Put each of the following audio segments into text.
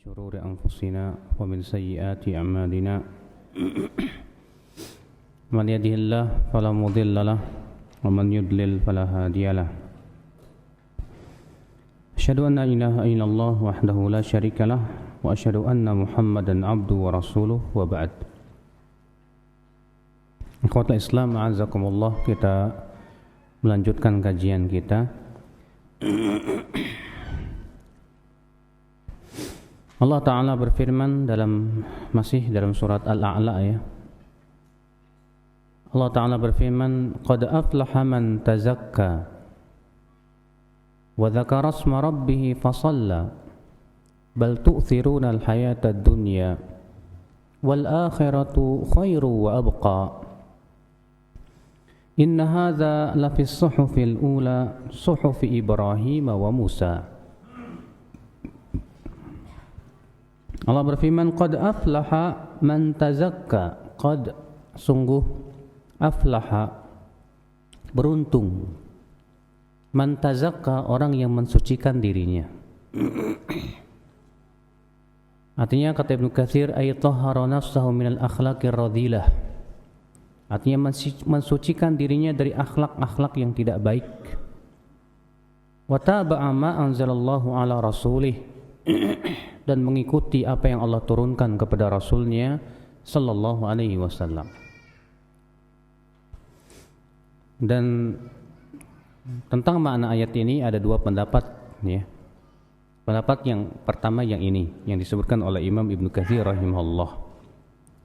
شرور أنفسنا ومن سيئات أعمالنا من يهده الله فلا مضل له ومن يضلل فلا هادي له أشهد أن لا إله إلا الله وحده لا شريك له وأشهد أن محمدا عبده ورسوله وبعد. Ikhwatul Islam, a'azakumullah, kita melanjutkan kajian kita. Allah Ta'ala berfirman masih dalam surat Al-A'la ya. Allah Ta'ala berfirman, "Qad aflaha man tazakka wa dzakara isma rabbih fasalla bal tu'thiruna al-hayata ad-dunya wal akhiratu khairu wa abqa inna hadza lafi as-suhufil ula suhufi Ibrahim wa Musa." Allah berfirman, "Qad aflaha man tazakka." Qad, sungguh, aflaha, beruntung, man tazakka, orang yang mensucikan dirinya. Artinya kata Ibnu Katsir, ay tahhara nafsahu minal akhlaqir radhilah. Artinya mensucikan dirinya dari akhlak-akhlak yang tidak baik. Wa taba'a ma anzalallahu ala rasulih, dan mengikuti apa yang Allah turunkan kepada Rasulnya sallallahu alaihi wasallam. Dan tentang makna ayat ini ada dua pendapat ya. Pendapat yang pertama yang ini yang disebutkan oleh Imam Ibnu Katsir rahimahullah.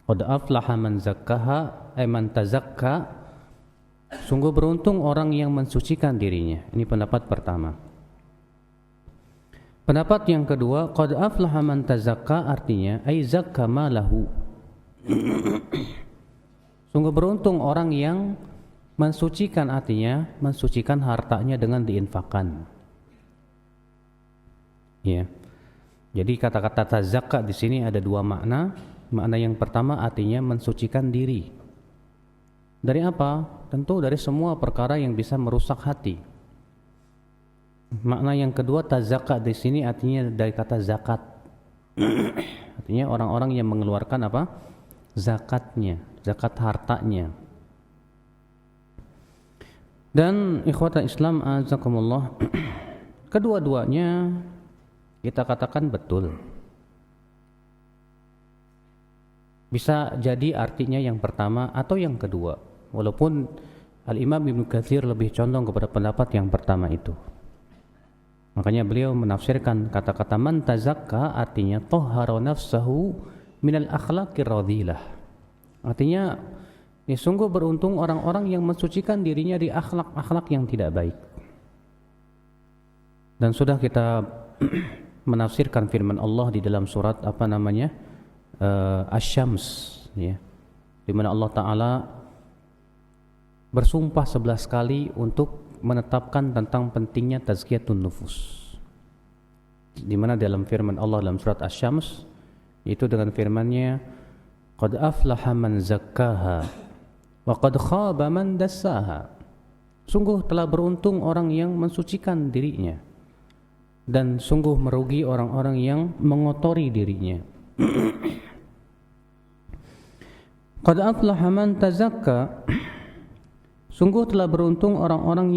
Qad aflaha man zakkaha ay man tazakka. Sungguh beruntung orang yang mensucikan dirinya. Ini pendapat pertama. Pendapat yang kedua, qad aflaha man tazakka, artinya ay zakka malahu. Sungguh beruntung orang yang mensucikan, artinya mensucikan hartanya dengan diinfakkan. Ya. Jadi kata-kata tazakka di sini ada dua makna. Makna yang pertama artinya mensucikan diri. Dari apa? Tentu dari semua perkara yang bisa merusak hati. Makna yang kedua, tazakka di sini artinya dari kata zakat. Artinya orang-orang yang mengeluarkan apa? Zakatnya, zakat hartanya. Dan ikhwatul Islam, azakumullah, kedua-duanya kita katakan betul. Bisa jadi artinya yang pertama atau yang kedua. Walaupun Al-Imam Ibnu Katsir lebih condong kepada pendapat yang pertama itu. Makanya beliau menafsirkan kata-kata man tazakka artinya tahhara nafsahu minal akhlaqir radhilah. Artinya ya, sungguh beruntung orang-orang yang mensucikan dirinya di akhlak-akhlak yang tidak baik. Dan sudah kita menafsirkan firman Allah di dalam surat Asy-Syams ya. Di mana Allah Ta'ala bersumpah 11 kali untuk menetapkan tentang pentingnya tazkiyatun nufus. Di mana dalam firman Allah dalam surat Asy-Syams itu dengan firman-Nya, "Qad aflaha man zakkaha wa qad khaba man dassaha." Sungguh telah beruntung orang yang mensucikan dirinya dan sungguh merugi orang-orang yang mengotori dirinya. Qad aflaha man tazakka, sungguh telah beruntung orang-orang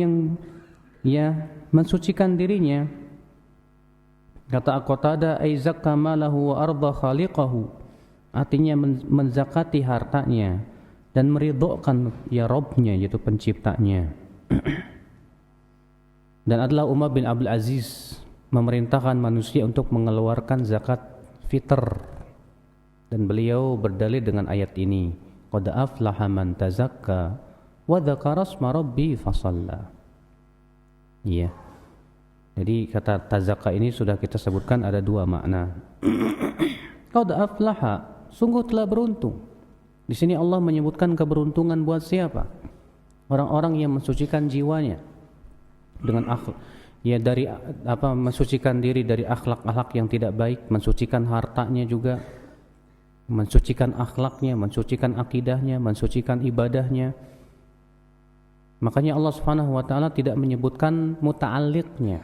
yang mensucikan dirinya. Kata Qatadah, ay zakka malahu wa arda khaliqahu, artinya menzakati hartanya dan meridhokan Rabbnya, yaitu penciptanya. Dan adalah Umar bin Abdul Aziz memerintahkan manusia untuk mengeluarkan zakat fitr, dan beliau berdalil dengan ayat ini, qad aflaha man tazakka wa dzakara isma rabbih fasalla. Iya. Jadi kata tazakka ini sudah kita sebutkan ada dua makna. Qad aflaha, sungguh telah beruntung. Di sini Allah menyebutkan keberuntungan buat siapa? Orang-orang yang mensucikan jiwanya dengan akhlak, ya, dari mensucikan diri dari akhlak-akhlak yang tidak baik, mensucikan hartanya juga, mensucikan akhlaknya, mensucikan akidahnya, mensucikan ibadahnya. Makanya Allah Subhanahu wa taala tidak menyebutkan muta'alliqnya.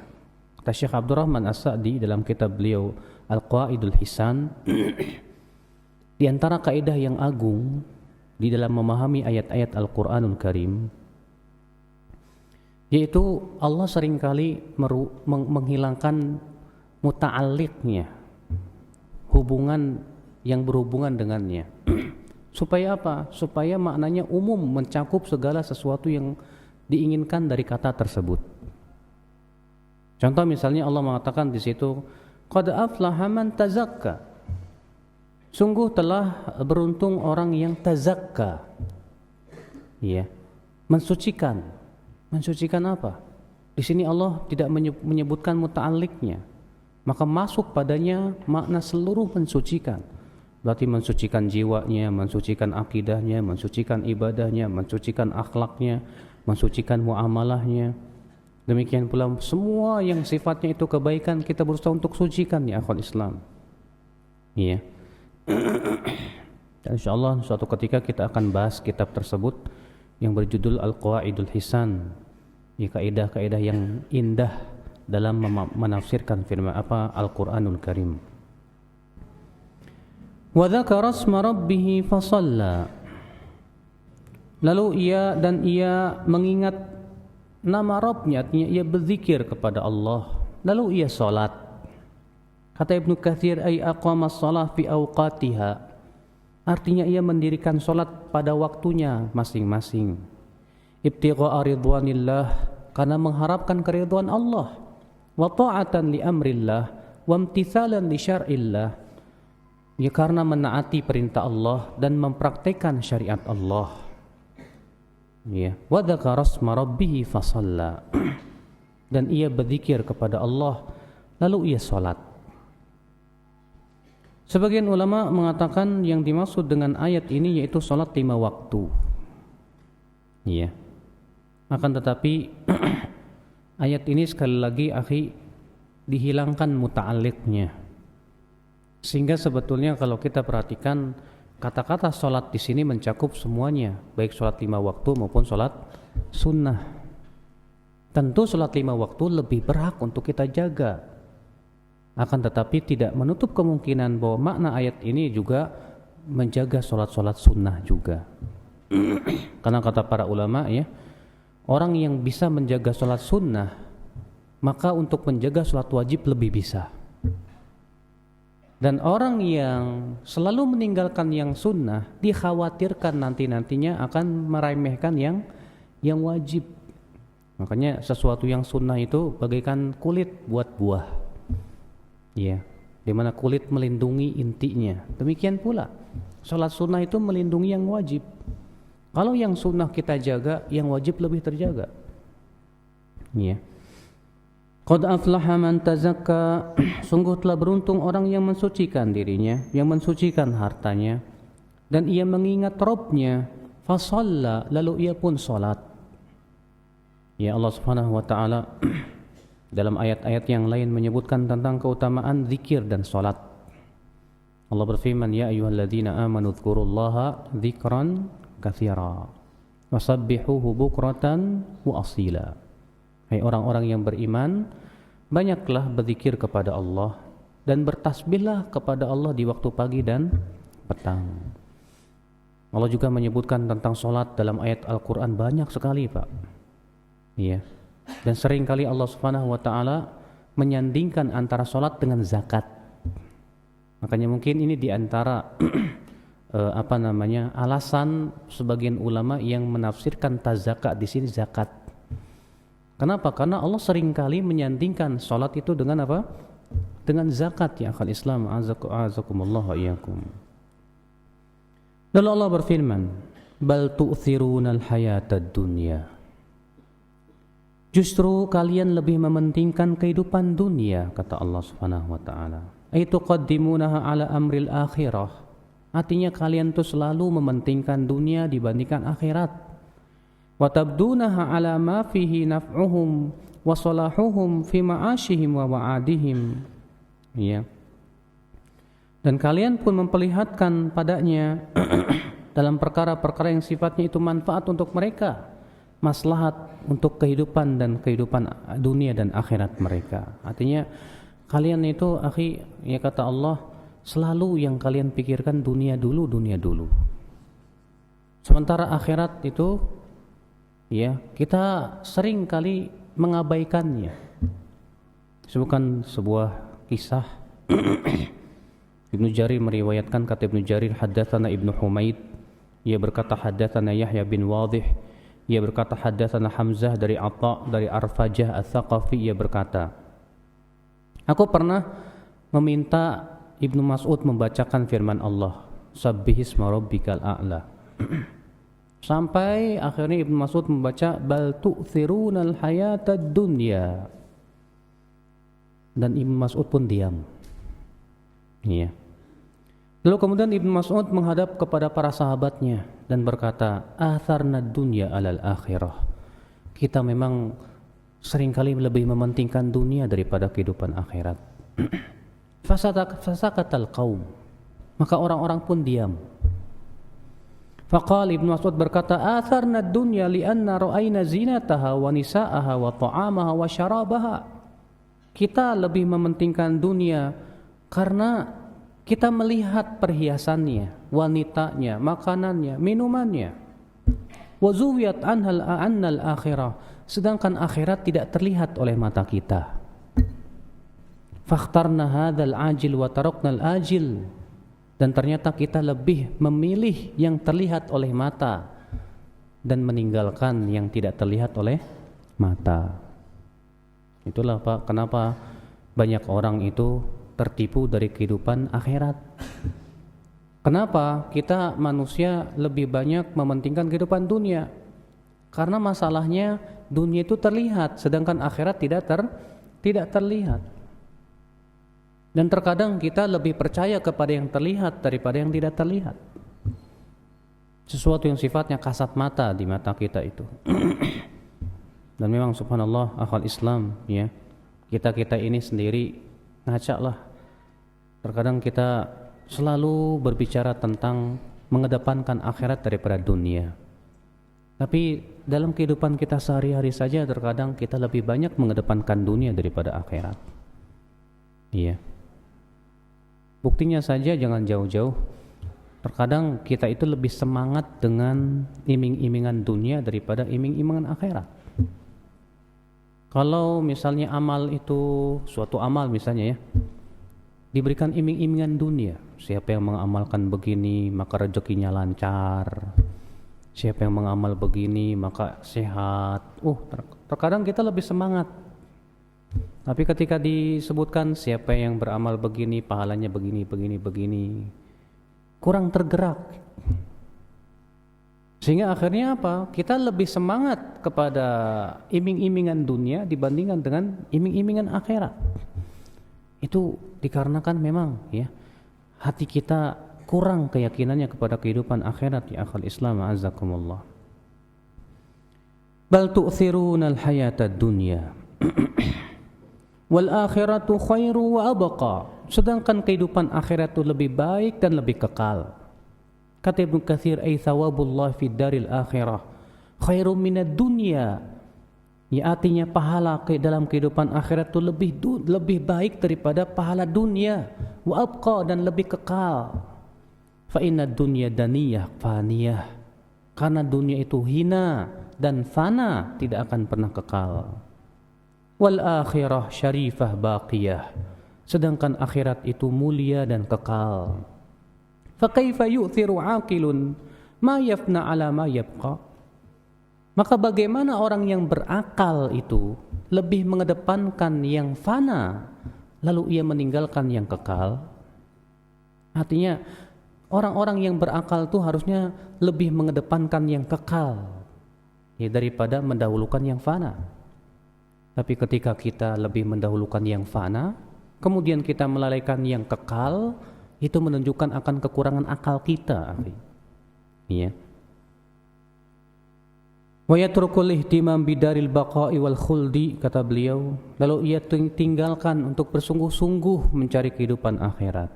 Kata Syekh Abdurrahman As-Sa'di dalam kitab beliau Al-Qawaidul Hisan, di antara kaidah yang agung di dalam memahami ayat-ayat Al-Qur'anul Karim, yaitu Allah seringkali menghilangkan muta'alliqnya, hubungan yang berhubungan dengannya. Supaya apa? Supaya maknanya umum, mencakup segala sesuatu yang diinginkan dari kata tersebut. Contoh misalnya Allah mengatakan di situ, qad aflaha man tazakka. Sungguh telah beruntung orang yang tazakka. Ya, mensucikan. Mensucikan apa? Di sini Allah tidak menyebutkan muta'alliqnya. Maka masuk padanya makna seluruh mensucikan. Berarti mensucikan jiwanya, mensucikan akidahnya, mensucikan ibadahnya, mensucikan akhlaknya, mensucikan muamalahnya. Demikian pula semua yang sifatnya itu kebaikan kita berusaha untuk sucikan ya akhwat Islam. Iya. Dan insyaallah suatu ketika kita akan bahas kitab tersebut yang berjudul Al-Qawaidul Hisan. Ya, kaidah-kaidah yang indah dalam menafsirkan firman Al-Qur'anul Karim. Wa dzakara asma rabbih fa shalla. Lalu ia mengingat nama Rabbnya, artinya ia berzikir kepada Allah, lalu ia salat. Kata Ibnu Katsir, ay aqama shalah fi awqatiha, artinya ia mendirikan salat pada waktunya masing-masing. Ibtigha'a ridwanillah, karena mengharapkan keridhaan Allah, wa ta'atan li amrillah, wa imtithalan li syar'illah, ya karena menaati perintah Allah dan mempraktikkan syariat Allah. Ya, wa dzakara asma rabbih fa shalla. Dan ia berzikir kepada Allah lalu ia salat. Sebagian ulama mengatakan yang dimaksud dengan ayat ini yaitu salat 5 waktu. Ya. Akan tetapi ayat ini sekali lagi dihilangkan muta'alliqnya. Sehingga sebetulnya kalau kita perhatikan kata-kata sholat di sini mencakup semuanya, baik sholat 5 waktu maupun sholat sunnah. Tentu sholat 5 waktu lebih berhak untuk kita jaga. Akan tetapi tidak menutup kemungkinan bahwa makna ayat ini juga menjaga sholat-sholat sunnah juga. Karena kata para ulama ya, orang yang bisa menjaga sholat sunnah, maka untuk menjaga sholat wajib lebih bisa. Dan orang yang selalu meninggalkan yang sunnah dikhawatirkan nantinya akan meremehkan yang wajib. Makanya sesuatu yang sunnah itu bagaikan kulit buat buah, ya, dimana kulit melindungi intinya. Demikian pula sholat sunnah itu melindungi yang wajib. Kalau yang sunnah kita jaga, yang wajib lebih terjaga. Ya. Qad aflaha man tazakka, sungguh telah beruntung orang yang mensucikan dirinya, yang mensucikan hartanya, dan ia mengingat Rabbnya, fa shalla, lalu ia pun salat. Ya, Allah Subhanahu wa taala dalam ayat-ayat yang lain menyebutkan tentang keutamaan zikir dan salat. Allah berfirman, ya ayyuhalladzina amanu dzkurullaha dzikran katsira wasabbihuhu bukratan wa asila. Hai orang-orang yang beriman, banyaklah berzikir kepada Allah dan bertasbihlah kepada Allah di waktu pagi dan petang. Allah juga menyebutkan tentang solat dalam ayat Al-Quran banyak sekali, Pak. Iya. Dan sering kali Allah Subhanahu wa taala menyandingkan antara solat dengan zakat. Makanya mungkin ini di antara alasan sebagian ulama yang menafsirkan tazaka di sini zakat. Kenapa? Karena Allah seringkali menyandingkan salat itu dengan apa? Dengan zakat ya akhal Islam. Azakumullah wa iyyakum. Lalu Allah berfirman, bal tu'thirunal hayatad dunya. Justru kalian lebih mementingkan kehidupan dunia, kata Allah Subhanahu wa taala. Ay tuqaddimunaha ala amril akhirah. Artinya kalian tuh selalu mementingkan dunia dibandingkan akhirat. Wa tabdunaha ala ma fihi naf'uhum wa salahuhum fi ma'ashihim wa wa'adihim. Ya. Dan kalian pun memperlihatkan padanya dalam perkara-perkara yang sifatnya itu manfaat untuk mereka maslahat untuk kehidupan dunia dan akhirat mereka. Artinya kalian itu akhi, ya kata Allah, selalu yang kalian pikirkan dunia dulu. Sementara akhirat itu ya kita sering kali mengabaikannya. Sebutkan sebuah kisah Ibnu Jarir meriwayatkan, kata Ibnu Jarir, haddatsana Ibnu Humaid, ia berkata haddatsana Yahya bin Wadih, ia berkata haddatsana Hamzah dari Atha dari Arfajah Ats-Tsaqafi, ia berkata, aku pernah meminta Ibnu Mas'ud membacakan firman Allah, Sabbihisma rabbikal a'la. Sampai akhirnya Ibnu Mas'ud membaca bal tu'thirunal hayatad dunya. Dan Ibnu Mas'ud pun diam. Iya. Lalu kemudian Ibnu Mas'ud menghadap kepada para sahabatnya dan berkata, atharna dunya alal akhirah. Kita memang seringkali lebih mementingkan dunia daripada kehidupan akhirat. Fasakatal qaum. Maka orang-orang pun diam. Faqala Ibnu Mas'ud berkata, atharna dunya li'anna ra'ayna zinataha wa nisa'aha wa ta'amaha wa syarabaha. Kita lebih mementingkan dunia karena kita melihat perhiasannya, wanitanya, makanannya, minumannya. Wa zuwiyat annal akhirah. Sedangkan akhirat tidak terlihat oleh mata kita. Fakhtarna hadzal ajil wa taraknal ajil. Dan ternyata kita lebih memilih yang terlihat oleh mata dan meninggalkan yang tidak terlihat oleh mata. Itulah Pak, kenapa banyak orang itu tertipu dari kehidupan akhirat. Kenapa kita manusia lebih banyak mementingkan kehidupan dunia? Karena masalahnya dunia itu terlihat, sedangkan akhirat tidak terlihat. Dan terkadang kita lebih percaya kepada yang terlihat daripada yang tidak terlihat. Sesuatu yang sifatnya kasat mata di mata kita itu. Dan memang subhanallah akhwal Islam ya, kita ini sendiri ngaca lah. Terkadang kita selalu berbicara tentang mengedepankan akhirat daripada dunia. Tapi dalam kehidupan kita sehari-hari saja terkadang kita lebih banyak mengedepankan dunia daripada akhirat. Iya. Buktinya saja jangan jauh-jauh. Terkadang kita itu lebih semangat dengan iming-imingan dunia daripada iming-imingan akhirat. Kalau misalnya amal itu, suatu amal misalnya ya, diberikan iming-imingan dunia. Siapa yang mengamalkan begini maka rezekinya lancar. Siapa yang mengamal begini maka sehat. Terkadang kita lebih semangat. Tapi ketika disebutkan siapa yang beramal begini, pahalanya begini, kurang tergerak. Sehingga akhirnya apa? Kita lebih semangat kepada iming-imingan dunia dibandingkan dengan iming-imingan akhirat. Itu dikarenakan memang ya, hati kita kurang keyakinannya kepada kehidupan akhirat ya akhal Islam azakumullah. Bal tu'thirunal hayatad dunya wal akhiratu khairu wa abqa. Sedangkan kehidupan akhirat itu lebih baik dan lebih kekal. Kata Ibnu Katsir, ay thawabullah fid daril akhirah khairum minad dunya. Ya, artinya pahala dalam kehidupan akhirat itu lebih baik daripada pahala dunia. Wa abqa, dan lebih kekal. Fa inna dunya daniyah faniyah. Karena dunia itu hina dan fana, tidak akan pernah kekal. Wal akhirah syarifah baqiyah. Sedangkan akhirat itu mulia dan kekal. Fa kaifa yu'thiru 'aqilun ma yafna 'ala ma yabqa? Maka bagaimana orang yang berakal itu lebih mengedepankan yang fana lalu ia meninggalkan yang kekal? Artinya orang-orang yang berakal itu harusnya lebih mengedepankan yang kekal ya, daripada mendahulukan yang fana. Tapi ketika kita lebih mendahulukan yang fana, kemudian kita melalaikan yang kekal, itu menunjukkan akan kekurangan akal kita. Iya. Wa yatrukul ihtimam bidaril baqa'i wal khuldi, kata beliau, lalu ia tinggalkan untuk bersungguh-sungguh mencari kehidupan akhirat.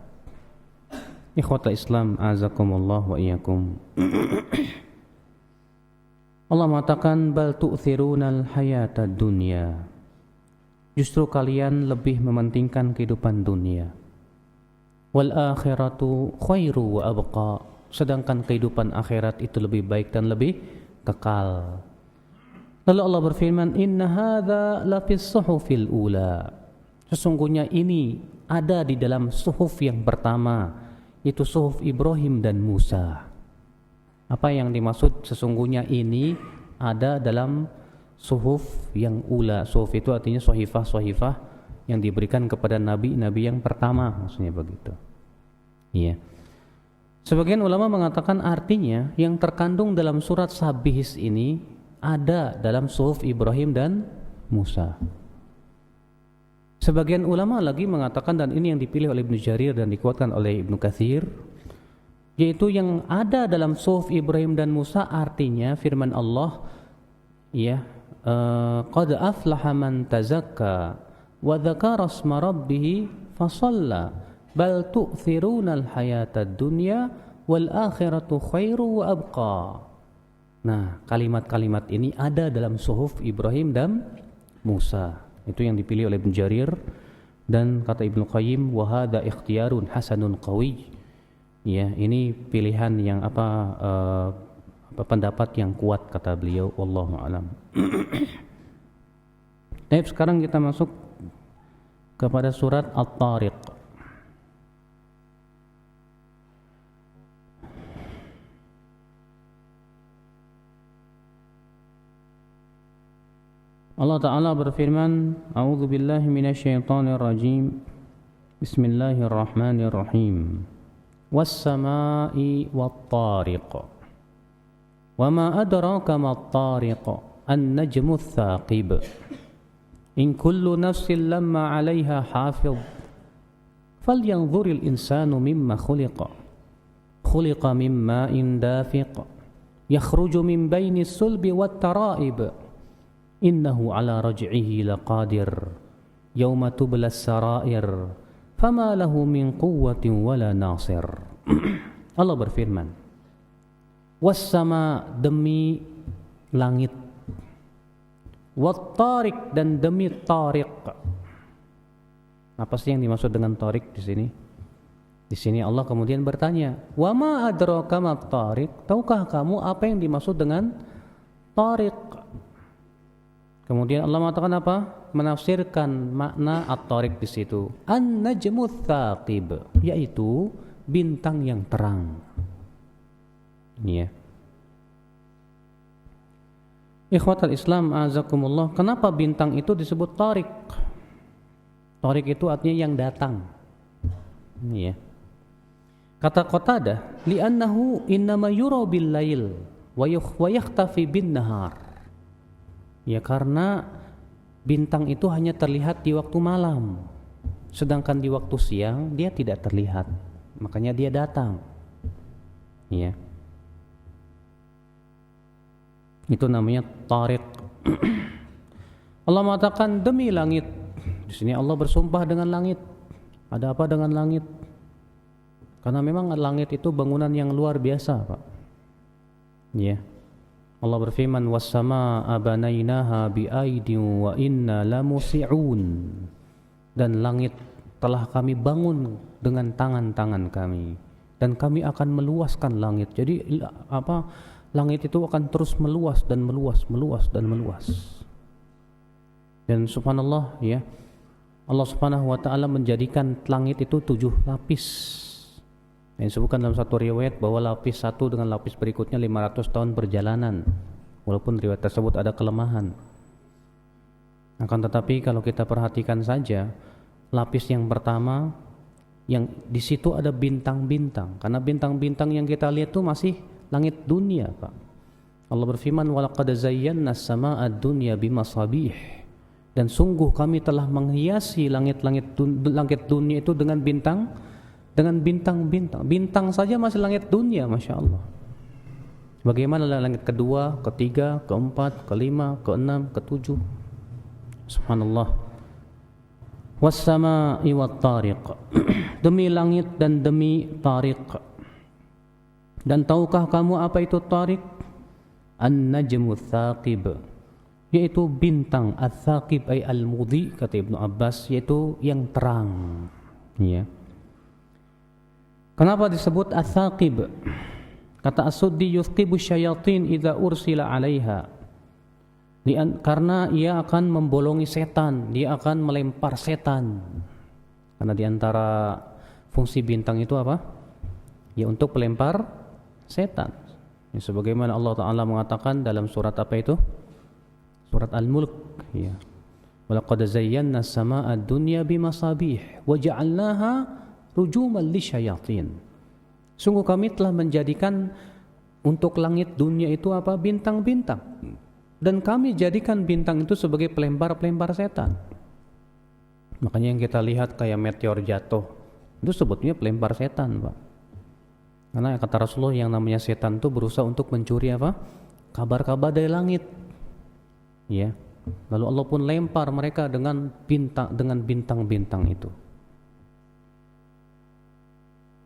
Ikhwatal Islam azakumullah wa iyyakum. Allah mengatakan bal tu'thirunal hayatad dunya. Justru kalian lebih mementingkan kehidupan dunia. Wal akhiratu khairu wa abqa. Sedangkan kehidupan akhirat itu lebih baik dan lebih kekal. Lalu Allah berfirman, inna hadza lafis suhufil ula. Sesungguhnya ini ada di dalam suhuf yang pertama, itu suhuf Ibrahim dan Musa. Apa yang dimaksud sesungguhnya ini ada dalam suhuf yang ula. Suhuf itu artinya sohifah-sohifah yang diberikan kepada nabi-nabi yang pertama, maksudnya begitu. Iya. Sebagian ulama mengatakan artinya yang terkandung dalam surat Sabihis ini ada dalam suhuf Ibrahim dan Musa. Sebagian ulama lagi mengatakan, dan ini yang dipilih oleh Ibnu Jarir dan dikuatkan oleh Ibnu Katsir, yaitu yang ada dalam suhuf Ibrahim dan Musa artinya firman Allah, ya, qad aflaha man tazakka wa dzakara asma rabbih fasalla bal tu'thirunal hayatad dunya wal akhiratu khairu wa abqa. Nah, kalimat-kalimat ini ada dalam suhuf Ibrahim dan Musa. Itu yang dipilih oleh Ibnu Jarir, dan kata Ibnu Qayyim, wa hadza ikhtiyarun hasanun qawi. Ya, ini pilihan yang pendapat yang kuat kata beliau, wallahu alam. Baik, sekarang kita masuk kepada surat At-Tariq. Allah Ta'ala berfirman, A'udzu billahi minasyaitonir rajim. Bismillahirrahmanirrahim. Was-samaa'i wat-tariq. Wa ma adraka mat-tariq? An-najmu ats-tsaqib. In kullu nafsin lamma 'alayha hafiz. Falyanzuril insanu mimma khuliqa. Khuliqa min ma'in dafiq. Yakhruju min bainis sulbi wat-tara'ib. Innahu ala raj'ihi laqadir yawma tublas sarair fama lahu min quwwatin wala nasir. Allah berfirman, was-sama, demi langit, wat-tariq, dan demi tariq. Apa sih yang dimaksud dengan tariq di sini? Di sini Allah kemudian bertanya, wa ma adraka mat-tariq? Tahukah kamu apa yang dimaksud dengan tariq? Kemudian Allah mengatakan apa? Menafsirkan makna at-tariq di situ. An-najmu ats-tsaqib, yaitu bintang yang terang. Ya. Ikhwatal Islam azakumullah, kenapa bintang itu disebut tariq? Tariq itu artinya yang datang. Ya. Kata Qatadah, li'annahu innama yura bil lail wa yakhtafi bin nahar. Ya, karena bintang itu hanya terlihat di waktu malam, sedangkan di waktu siang dia tidak terlihat, makanya dia datang. Ya, itu namanya tariq. Allah mengatakan demi langit. Di sini Allah bersumpah dengan langit. Ada apa dengan langit? Karena memang langit itu bangunan yang luar biasa, Pak. Ya. Allah berfirman, was-samaa'a banainaha bi'aidin wa inna lamusi'un. Dan langit telah kami bangun dengan tangan-tangan kami, dan kami akan meluaskan langit. Jadi langit itu akan terus meluas dan meluas, meluas dan meluas. Dan subhanallah, ya, Allah Subhanahu wa taala menjadikan langit itu 7 lapis. Yang disebutkan dalam satu riwayat bahwa lapis satu dengan lapis berikutnya 500 tahun perjalanan. Walaupun riwayat tersebut ada kelemahan. Akan tetapi kalau kita perhatikan saja, lapis yang pertama, yang di situ ada bintang-bintang. Karena bintang-bintang yang kita lihat itu masih langit dunia, Pak. Allah berfirman, walaqad zayyana as-samaa'a ad-dunya bimasabih. Dan sungguh kami telah menghiasi langit dunia itu dengan bintang-bintang. Bintang saja masih langit dunia, Masya Allah. Bagaimana langit kedua, ketiga, keempat, kelima, keenam, ketujuh? Subhanallah. Was-samaa'i wat-tariq. Demi langit dan demi tariq. Dan tahukah kamu apa itu tariq? An-najmu tsaqib, yaitu bintang. Ats-tsaqib ay al-mudhi, kata Ibnu Abbas, yaitu yang terang. Ya. Kenapa disebut ats-tsaqib? Kata As-Suddi, yuthqibu syayatin idza ursila 'alaiha. Karena ia akan membolongi setan, dia akan melempar setan. Karena diantara fungsi bintang itu apa? Ya, untuk pelempar setan. Ya, sebagaimana Allah Ta'ala mengatakan dalam surat apa itu? Surat Al-Mulk. Ya. Walaqad zayyana as-samaa'a ad-dunya bimasabih wa ja'alnaha rujuman lisyayatin. Sungguh kami telah menjadikan untuk langit dunia itu apa? Bintang-bintang. Dan kami jadikan bintang itu sebagai pelempar-pelempar setan. Makanya yang kita lihat kayak meteor jatuh, itu sebetulnya pelempar setan, Pak. Karena kata Rasulullah, yang namanya setan itu berusaha untuk mencuri apa? Kabar-kabar dari langit. Ya. Lalu Allah pun lempar mereka dengan bintang-bintang itu.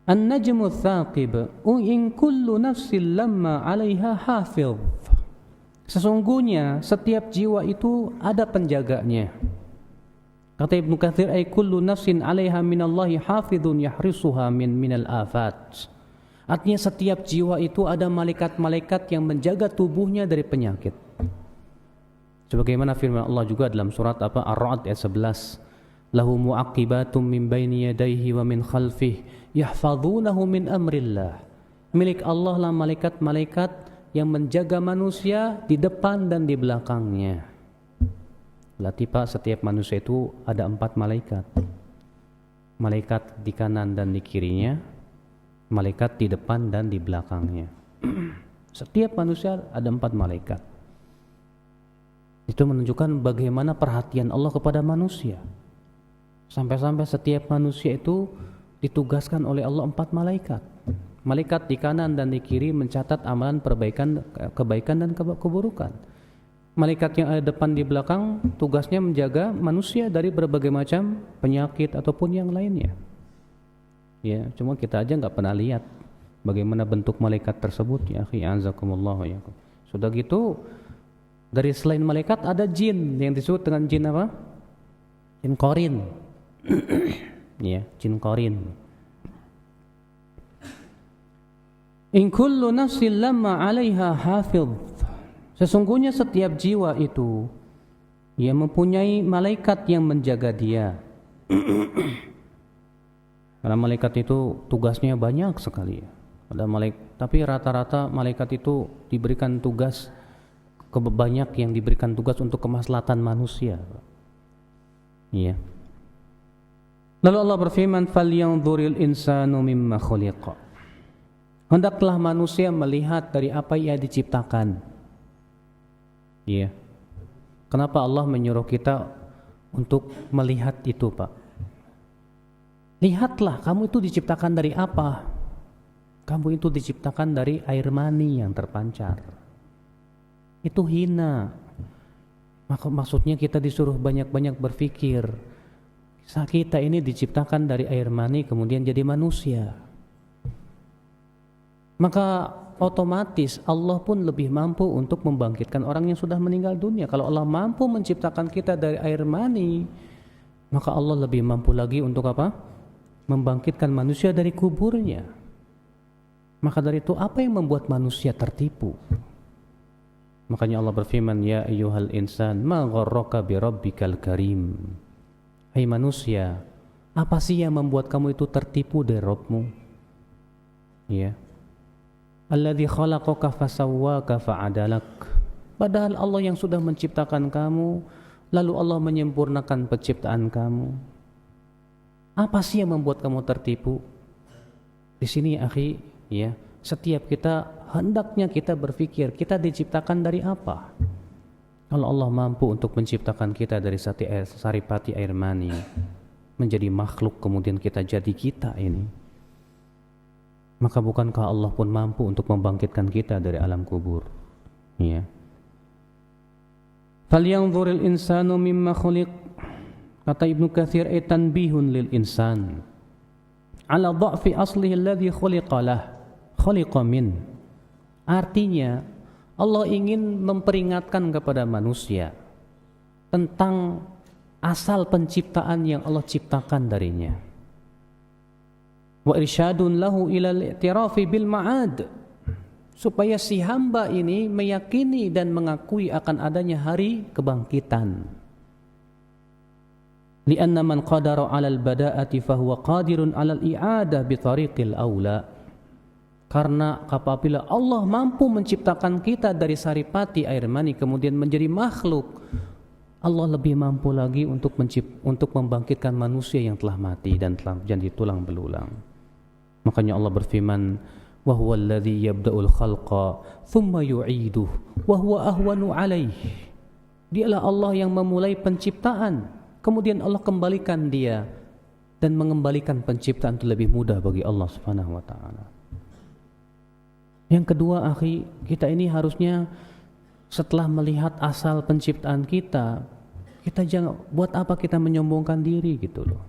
An-najmu tsaqib, in kullu nafsin lamma 'alaiha hafiz. Sesungguhnya setiap jiwa itu ada penjaganya. Kata Ibnu Katsir, ay kullu nafsin 'alaiha minallahi hafizun yahrisuha minal afat. Artinya setiap jiwa itu ada malaikat-malaikat yang menjaga tubuhnya dari penyakit. Sebagaimana firman Allah juga dalam surat apa? Ar-Ra'd ayat 11. Lahu mu'aqibatum min baini yadayhi wa min khalfihi yahfazunahu min amrillah. Milik Allah lah malaikat-malaikat yang menjaga manusia di depan dan di belakangnya. Berarti Pak, setiap manusia itu ada 4 malaikat. Malaikat di kanan dan di kirinya, malaikat di depan dan di belakangnya. Setiap manusia ada 4 malaikat. Itu menunjukkan bagaimana perhatian Allah kepada manusia. Sampai-sampai setiap manusia itu ditugaskan oleh Allah 4 malaikat. Malaikat di kanan dan di kiri mencatat amalan kebaikan dan keburukan. Malaikat yang ada depan di belakang tugasnya menjaga manusia dari berbagai macam penyakit ataupun yang lainnya. Ya, cuma kita aja nggak pernah lihat bagaimana bentuk malaikat tersebut, ya akhi, azakumullah ya. Sudah gitu, dari selain malaikat ada jin yang disebut dengan jin apa? Jin qarin. Ya, jin qarin. In kullu nafsin lamma 'alaiha hafiz. Sesungguhnya setiap jiwa itu ia mempunyai malaikat yang menjaga dia. Karena malaikat itu tugasnya banyak sekali. Ada tapi rata-rata malaikat itu diberikan tugas banyak yang diberikan tugas untuk kemaslahatan manusia. Iya. Lalu Allah berfirman, "Falyanzuril insanu mimma khuliqa." Hendaklah manusia melihat dari apa ia diciptakan. Iya. Kenapa Allah menyuruh kita untuk melihat itu, Pak? Lihatlah, kamu itu diciptakan dari apa? Kamu itu diciptakan dari air mani yang terpancar. Itu hina. Maksudnya kita disuruh banyak-banyak berpikir. Kita ini diciptakan dari air mani kemudian jadi manusia. Maka otomatis Allah pun lebih mampu untuk membangkitkan orang yang sudah meninggal dunia. Kalau Allah mampu menciptakan kita dari air mani, maka Allah lebih mampu lagi untuk apa? Membangkitkan manusia dari kuburnya. Maka dari itu, apa yang membuat manusia tertipu? Makanya Allah berfirman, ya ayyuhal insan ma gharraka bi rabbikal karim. Hai manusia, apa sih yang membuat kamu itu tertipu dari Rabbmu? Ya. Alladzi khalaqaka fasawwaka fa'adalak. Padahal Allah yang sudah menciptakan kamu, lalu Allah menyempurnakan penciptaan kamu. Apa sih yang membuat kamu tertipu? Di sini akhi, ya, setiap kita hendaknya kita berpikir, kita diciptakan dari apa? Kalau Allah mampu untuk menciptakan kita dari saripati air mani menjadi makhluk, kemudian kita jadi kita ini, maka bukankah Allah pun mampu untuk membangkitkan kita dari alam kubur? Ya. Falyanzuril insanu mimma khuliq. Kata Ibnu Katsir, tanbihun lil insan ala dha'fi aslihi alladhi khuliqa min. Artinya Allah ingin memperingatkan kepada manusia tentang asal penciptaan yang Allah ciptakan darinya. Wa irsyadun lahu ilal i'tirafi bil ma'ad, supaya si hamba ini meyakini dan mengakui akan adanya hari kebangkitan. Lianna man qadara 'alal bada'ati fahuwa qadirun 'alal i'adah bi tariqil aula. Karena apabila Allah mampu menciptakan kita dari saripati air mani kemudian menjadi makhluk, Allah lebih mampu lagi untuk membangkitkan manusia yang telah mati dan telah jadi tulang belulang. Makanya Allah berfirman, wa huwal ladzi yabda'ul khalqa tsumma yu'iduhu wa huwa ahwanu 'alaihi. Dialah Allah yang memulai penciptaan, kemudian Allah kembalikan dia, dan mengembalikan penciptaan itu lebih mudah bagi Allah Subhanahu wa taala. Yang kedua, akhi, kita ini harusnya setelah melihat asal penciptaan kita jangan, buat apa kita menyombongkan diri gitu loh.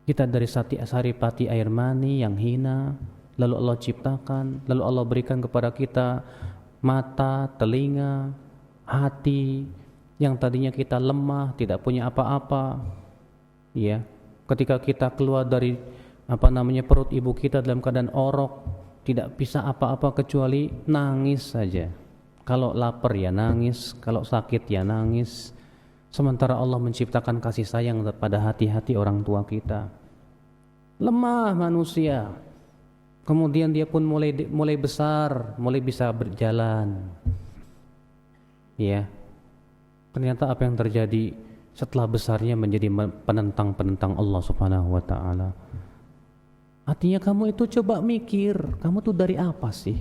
Kita dari saripati air mani yang hina, lalu Allah ciptakan, lalu Allah berikan kepada kita mata, telinga, hati, yang tadinya kita lemah, tidak punya apa-apa. Ya, ketika kita keluar dari perut ibu kita dalam keadaan orok, tidak bisa apa-apa kecuali nangis saja. Kalau lapar ya nangis, kalau sakit ya nangis. Sementara Allah menciptakan kasih sayang pada hati-hati orang tua kita. Lemah manusia. Kemudian dia pun mulai besar, mulai bisa berjalan. Ya. Ternyata apa yang terjadi setelah besarnya menjadi penentang-penentang Allah Subhanahu wa taala. Artinya kamu itu coba mikir, kamu tuh dari apa sih?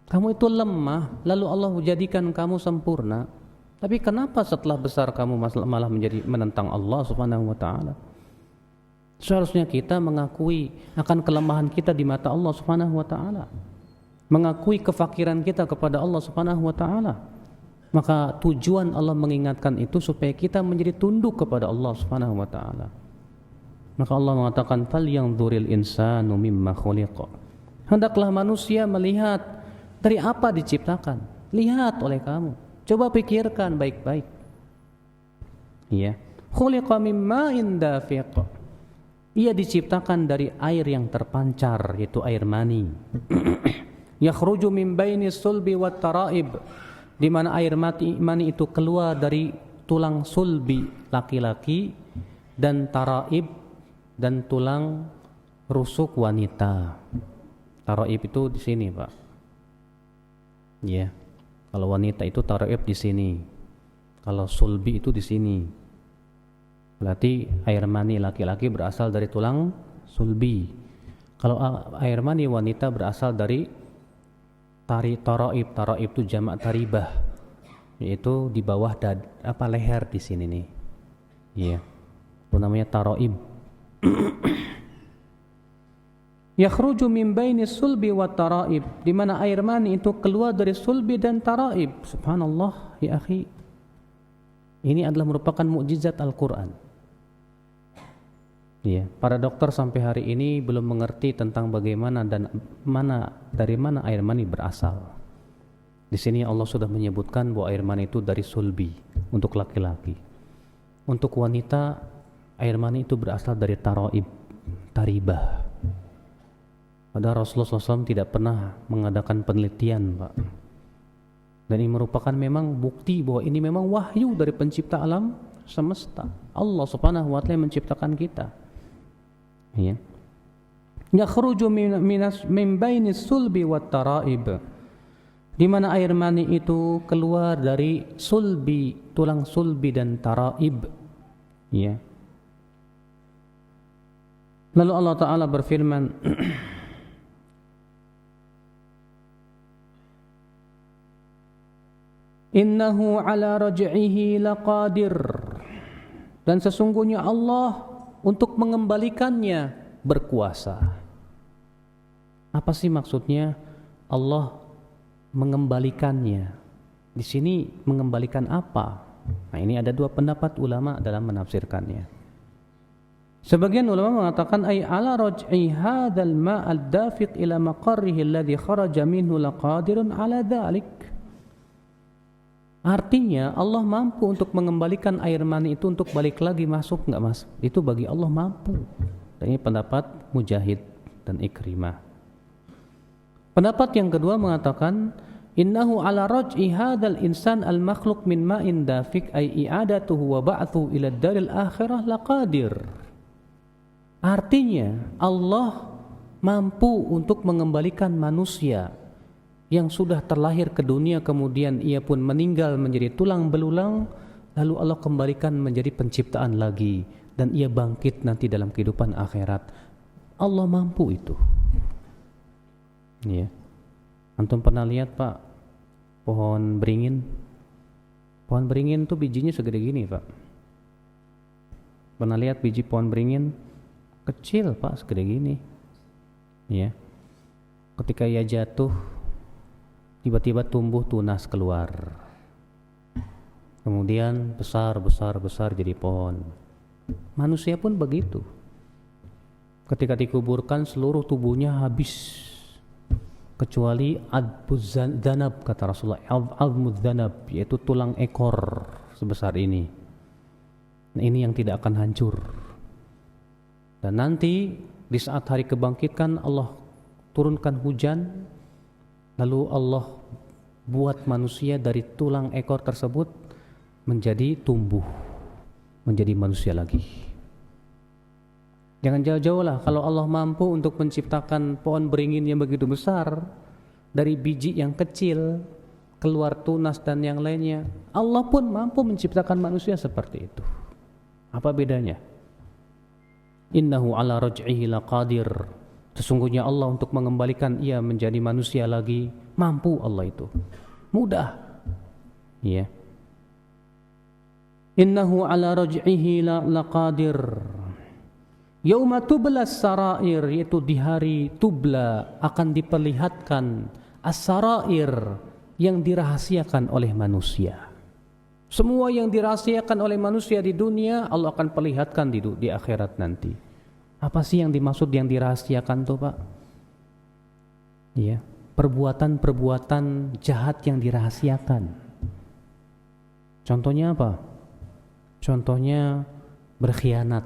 Kamu itu lemah, lalu Allah jadikan kamu sempurna. Tapi kenapa setelah besar kamu malah menjadi menentang Allah Subhanahu wa taala? Seharusnya kita mengakui akan kelemahan kita di mata Allah Subhanahu wa taala. Mengakui kefakiran kita kepada Allah Subhanahu wa taala. Maka tujuan Allah mengingatkan itu supaya kita menjadi tunduk kepada Allah Subhanahu wa taala. Maka Allah mengatakan falyanzuril insanu mimma khuliqa. Hendaklah manusia melihat dari apa diciptakan. Lihat oleh kamu. Coba pikirkan baik-baik. Ya. Khuliqa mimma'in dafiq. Ia diciptakan dari air yang terpancar, yaitu air mani. Yakhruju min baini sulbi wat tara'ib. Di mana air mani itu keluar dari tulang sulbi laki-laki dan tara'ib dan tulang rusuk wanita. Taraib itu di sini, Pak. Ya. Kalau wanita itu taraib di sini. Kalau sulbi itu di sini. Berarti air mani laki-laki berasal dari tulang sulbi. Kalau air mani wanita berasal dari taraib. Taraib itu jamak taribah. Yaitu di bawah leher di sini nih. Iya. Itu namanya taraib. Yakhruju min baini sulbi wa taraib, di mana air mani itu keluar dari sulbi dan taraib. Subhanallah ya akhi. Ini adalah merupakan mukjizat Al-Qur'an. Ya, para dokter sampai hari ini belum mengerti tentang bagaimana dan dari mana air mani berasal. Di sini Allah sudah menyebutkan bahwa air mani itu dari sulbi untuk laki-laki. Untuk wanita air mani itu berasal dari taraib, taribah. Padahal Rasulullah SAW tidak pernah mengadakan penelitian, Pak. Dan ini merupakan memang bukti bahwa ini memang wahyu dari pencipta alam semesta. Allah Subhanahu wa taala menciptakan kita. Ya. Yakhruju min baini sulbi wat taraib. Di mana air mani itu keluar dari sulbi, tulang sulbi dan taraib. Ya. Lalu Allah Ta'ala berfirman, Innahu ala raj'ihi laqadir. Dan sesungguhnya Allah untuk mengembalikannya berkuasa. Apa sih maksudnya Allah mengembalikannya? Di sini mengembalikan apa? Nah, ini ada dua pendapat ulama dalam menafsirkannya. Sebagian ulama mengatakan ay ala raj'i hadzal ma' ad-dafiq ila maqarrihi alladhi kharaja minhu laqadirun ala dzalik. Artinya Allah mampu untuk mengembalikan air mani itu untuk balik lagi masuk, enggak masuk. Itu bagi Allah mampu. Dan ini pendapat Mujahid dan Ikrimah. Pendapat yang kedua mengatakan innahu ala raj'i hadzal insan al-makhluq min ma'in dafiq ay i'adatuhu wa ba'thu ila ad-daril akhirah laqadir. Artinya Allah mampu untuk mengembalikan manusia yang sudah terlahir ke dunia kemudian ia pun meninggal menjadi tulang belulang, lalu Allah kembalikan menjadi penciptaan lagi dan ia bangkit nanti dalam kehidupan akhirat. Allah mampu itu. Ya. Antum pernah lihat Pak pohon beringin? Pohon beringin tuh bijinya segede gini Pak. Pernah lihat biji pohon beringin? Kecil Pak, segede gini. Ya. Ketika ia jatuh, tiba-tiba tumbuh tunas keluar. Kemudian besar jadi pohon. Manusia pun begitu. Ketika dikuburkan seluruh tubuhnya habis kecuali adbuz dzanab, kata Rasulullah, almuz dzanab, yaitu tulang ekor sebesar ini. Nah, ini yang tidak akan hancur. Dan nanti di saat hari kebangkitan Allah turunkan hujan, lalu Allah buat manusia dari tulang ekor tersebut menjadi tumbuh, menjadi manusia lagi. Jangan jauh-jauh lah kalau Allah mampu untuk menciptakan pohon beringin yang begitu besar dari biji yang kecil keluar tunas dan yang lainnya, Allah pun mampu menciptakan manusia seperti itu. Apa bedanya? Innahu ala raj'ihi laqadir. Sesungguhnya Allah untuk mengembalikan ia menjadi manusia lagi mampu. Allah itu mudah. Ya. Innahu ala raj'ihi laqadir. Yauma tublas sarair, yaitu di hari tubla akan diperlihatkan as-sarair yang dirahasiakan oleh manusia. Semua yang dirahasiakan oleh manusia di dunia Allah akan perlihatkan di akhirat nanti. Apa sih yang dimaksud yang dirahasiakan tuh Pak? Ya, perbuatan-perbuatan jahat yang dirahasiakan. Contohnya apa? Contohnya berkhianat,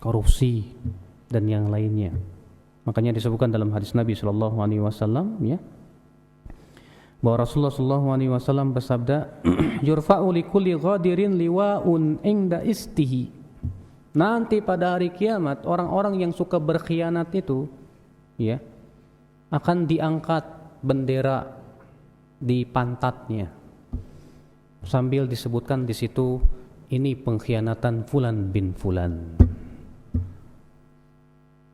korupsi dan yang lainnya. Makanya disebutkan dalam hadis Nabi sallallahu alaihi wasallam ya, bahwa Rasulullah sallallahu alaihi wasallam bersabda, "Yurfa'u likulli ghadirin liwa'un inda istihi." Nanti pada hari kiamat orang-orang yang suka berkhianat itu ya akan diangkat bendera di pantatnya sambil disebutkan di situ, ini pengkhianatan fulan bin fulan.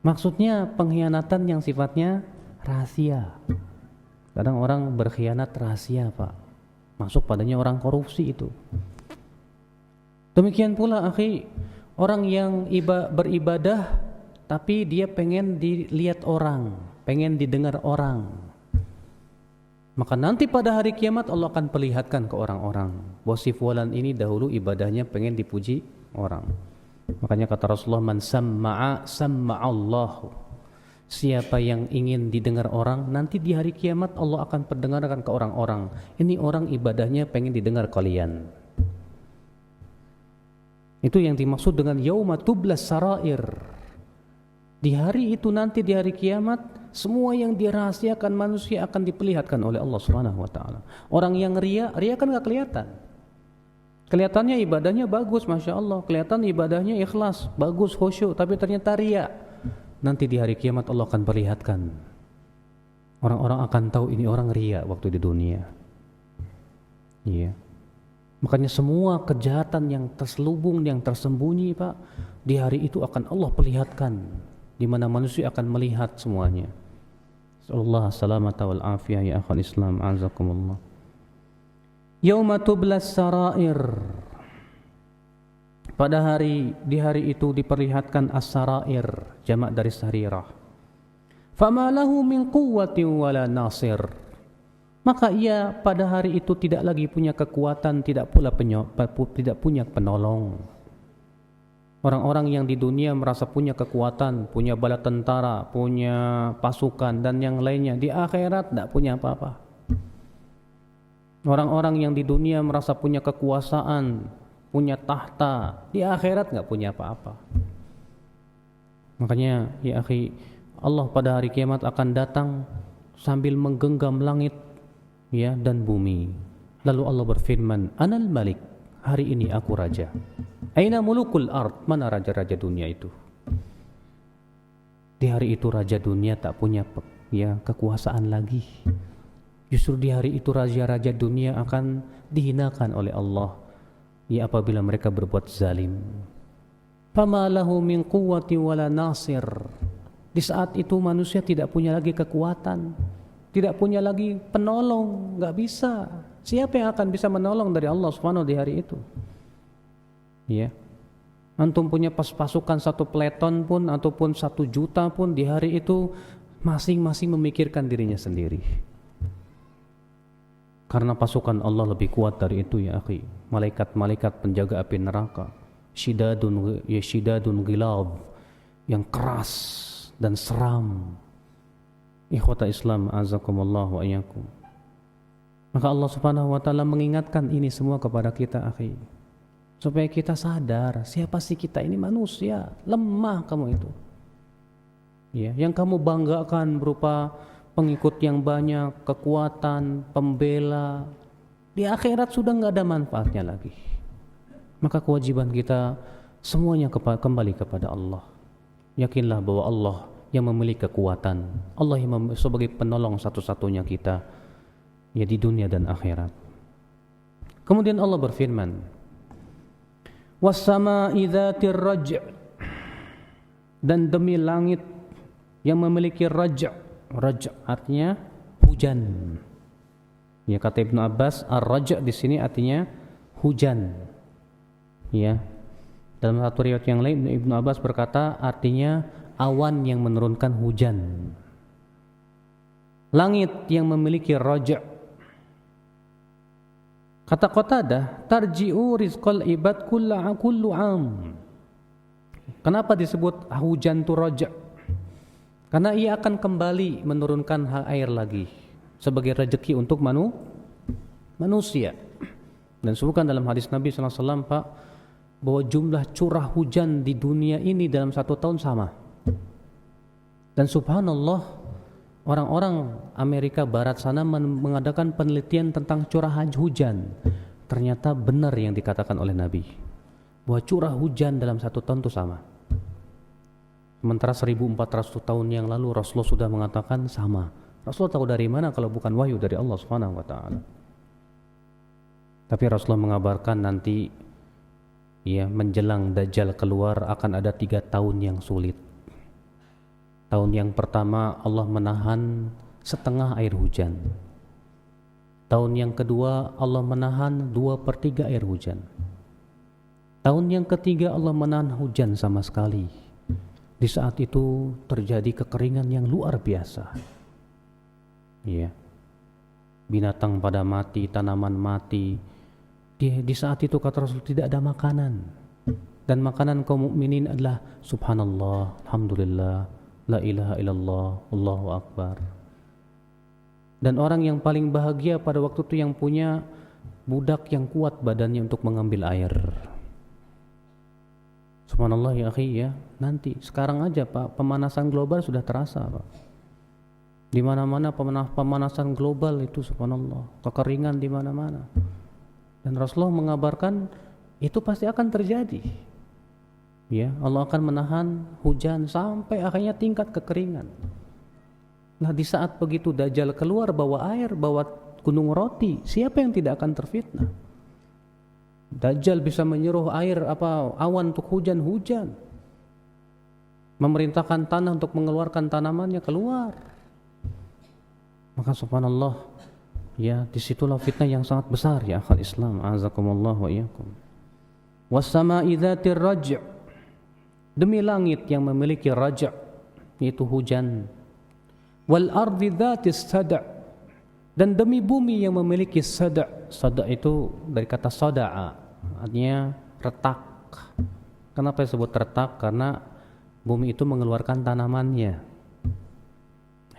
Maksudnya pengkhianatan yang sifatnya rahasia. Kadang orang berkhianat rahasia Pak, masuk padanya orang korupsi itu. Demikian pula akhi, orang yang beribadah tapi dia pengen dilihat orang, pengen didengar orang, maka nanti pada hari kiamat Allah akan perlihatkan ke orang-orang bahwa si fulan ini dahulu ibadahnya pengen dipuji orang. Makanya kata Rasulullah, man samma'a samma'allahu. Siapa yang ingin didengar orang, nanti di hari kiamat Allah akan perdengarkan ke orang-orang. Ini orang ibadahnya pengen didengar kalian. Itu yang dimaksud dengan yauma tublas sarair. Di hari itu nanti di hari kiamat, semua yang dirahasiakan manusia akan diperlihatkan oleh Allah Subhanahu wa taala. Orang yang ria kan enggak kelihatan. Kelihatannya ibadahnya bagus, Masya Allah. Kelihatan ibadahnya ikhlas, bagus, khusyuk, tapi ternyata ria. Nanti di hari kiamat Allah akan perlihatkan. Orang-orang akan tahu ini orang ria waktu di dunia. Iya. Makanya semua kejahatan yang terselubung, yang tersembunyi Pak, di hari itu akan Allah perlihatkan. Di mana manusia akan melihat semuanya. Sallallahu salamata wal afiyah ya akhal Islam, azakumullah. Yauma tublas sarair. Pada di hari itu diperlihatkan as-sarair, jamak dari sarirah. Fama lahu min quwwatin wala nasir. Maka ia pada hari itu tidak lagi punya kekuatan, tidak punya penolong. Orang-orang yang di dunia merasa punya kekuatan, punya bala tentara, punya pasukan dan yang lainnya, di akhirat tidak punya apa-apa. Orang-orang yang di dunia merasa punya kekuasaan, punya tahta, di akhirat nggak punya apa-apa. Makanya ya akhi, Allah pada hari kiamat akan datang sambil menggenggam langit ya dan bumi. Lalu Allah berfirman, Anal Malik, hari ini aku raja. Aina mulukul ard, mana raja-raja dunia itu? Di hari itu raja dunia tak punya ya kekuasaan lagi. Justru di hari itu raja-raja dunia akan dihinakan oleh Allah ya apabila mereka berbuat zalim. Fama lahu min quwwati wala nasir. Di saat itu manusia tidak punya lagi kekuatan, tidak punya lagi penolong, enggak bisa. Siapa yang akan bisa menolong dari Allah Subhanahu di hari itu? Ya. Antum punya pasukan 1 peleton pun ataupun 1 juta pun di hari itu masing-masing memikirkan dirinya sendiri. Karena pasukan Allah lebih kuat dari itu ya akhi. Malaikat-malaikat penjaga api neraka, syidadun ghilab, yang keras dan seram. Ikhwata Islam azakumullah wa iyyakum. Maka Allah Subhanahu wa taala mengingatkan ini semua kepada kita akhi. Supaya kita sadar siapa sih kita ini, manusia, lemah kamu itu. Ya, yang kamu banggakan berupa pengikut yang banyak, kekuatan, pembela, di akhirat sudah nggak ada manfaatnya lagi. Maka kewajiban kita semuanya kembali kepada Allah. Yakinlah bahwa Allah yang memiliki kekuatan, Allah yang sebagai penolong satu-satunya kita ya di dunia dan akhirat. Kemudian Allah berfirman, was-sama'i dzatir raj', dan demi langit yang memiliki raj'. Raj' artinya hujan. Ya kata Ibnu Abbas, ar-raj' di sini artinya hujan. Ya. Dalam satu riwayat yang lain Ibnu Abbas berkata artinya awan yang menurunkan hujan. Langit yang memiliki raj'. Kata Qatadah, tarji'u rizqal ibad kullu am. Kenapa disebut hujan itu raj'? Karena ia akan kembali menurunkan air lagi sebagai rezeki untuk manusia. Dan sebutkan dalam hadis Nabi SAW Pak, bahwa jumlah curah hujan di dunia ini dalam 1 tahun sama. Dan subhanallah, orang-orang Amerika Barat sana mengadakan penelitian tentang curah hujan. Ternyata benar yang dikatakan oleh Nabi, bahwa curah hujan dalam 1 tahun itu sama. Sementara 1400 tahun yang lalu Rasulullah sudah mengatakan sama. Rasulullah tahu dari mana kalau bukan wahyu dari Allah Subhanahu wa taala. Tapi Rasulullah mengabarkan nanti ya menjelang Dajjal keluar akan ada 3 tahun yang sulit. Tahun yang pertama Allah menahan setengah air hujan. Tahun yang kedua Allah menahan 2/3 air hujan. Tahun yang ketiga Allah menahan hujan sama sekali. Di saat itu terjadi kekeringan yang luar biasa. Ya. Binatang pada mati, tanaman mati. Di saat itu kata Rasul tidak ada makanan. Dan makanan kaum mukminin adalah subhanallah, alhamdulillah, la ilaha illallah, Allahu akbar. Dan orang yang paling bahagia pada waktu itu yang punya budak yang kuat badannya untuk mengambil air. Subhanallah ya akhi ya, nanti sekarang aja Pak, pemanasan global sudah terasa Pak. Di mana-mana pemanasan global itu subhanallah, kekeringan di mana-mana. Dan Rasulullah mengabarkan itu pasti akan terjadi. Ya, Allah akan menahan hujan sampai akhirnya tingkat kekeringan. Nah, di saat begitu Dajjal keluar bawa air, bawa gunung roti, siapa yang tidak akan terfitnah? Dajjal bisa menyuruh air awan untuk hujan, memerintahkan tanah untuk mengeluarkan tanamannya keluar. Maka subhanallah ya, disitulah fitnah yang sangat besar ya akhal Islam azakumullah wa iyyakum. Was-sama'i dzatir raj', demi langit yang memiliki raj', yaitu hujan. Wal ardi dzatis sada', dan demi bumi yang memiliki sada'. Sada' itu dari kata sada'a, artinya retak. Kenapa disebut retak? Karena bumi itu mengeluarkan tanamannya.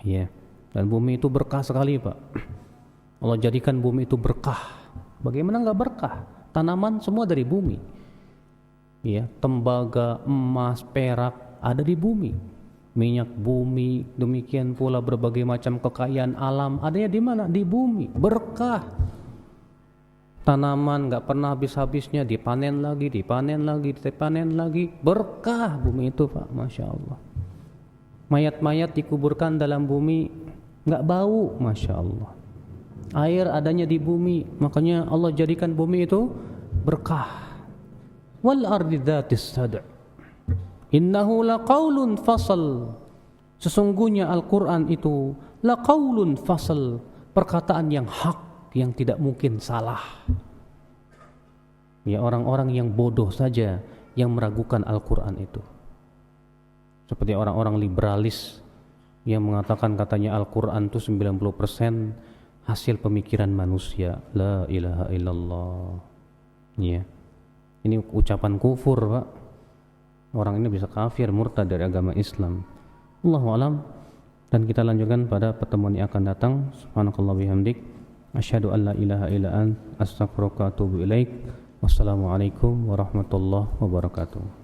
Ya. Dan bumi itu berkah sekali, Pak. Allah jadikan bumi itu berkah. Bagaimana enggak berkah? Tanaman semua dari bumi. Ya, tembaga, emas, perak ada di bumi. Minyak bumi, demikian pula berbagai macam kekayaan alam adanya di mana? Di bumi. Berkah. Tanaman enggak pernah habis-habisnya, dipanen lagi, dipanen lagi, dipanen lagi. Berkah bumi itu, Pak. Masya Allah. Mayat-mayat dikuburkan dalam bumi enggak bau, Masya Allah. Air adanya di bumi, makanya Allah jadikan bumi itu berkah. Wal ardi dzatis sad'. Innahu laqaulun fasal. Sesungguhnya Al-Qur'an itu laqaulun fasal, perkataan yang hak, yang tidak mungkin salah. Ya, orang-orang yang bodoh saja yang meragukan Al-Qur'an itu. Seperti orang-orang liberalis yang mengatakan katanya Al-Qur'an itu 90% hasil pemikiran manusia. La ilaha illallah. Ya. Ini ucapan kufur, Pak. Orang ini bisa kafir, murtad dari agama Islam. Allahu a'lam. Dan kita lanjutkan pada pertemuan yang akan datang. Subhanakallah bihamdik, asyhadu an la ilaha illa ant, astaghfiruka wa atubu ilaik. Wassalamualaikum warahmatullahi wabarakatuh.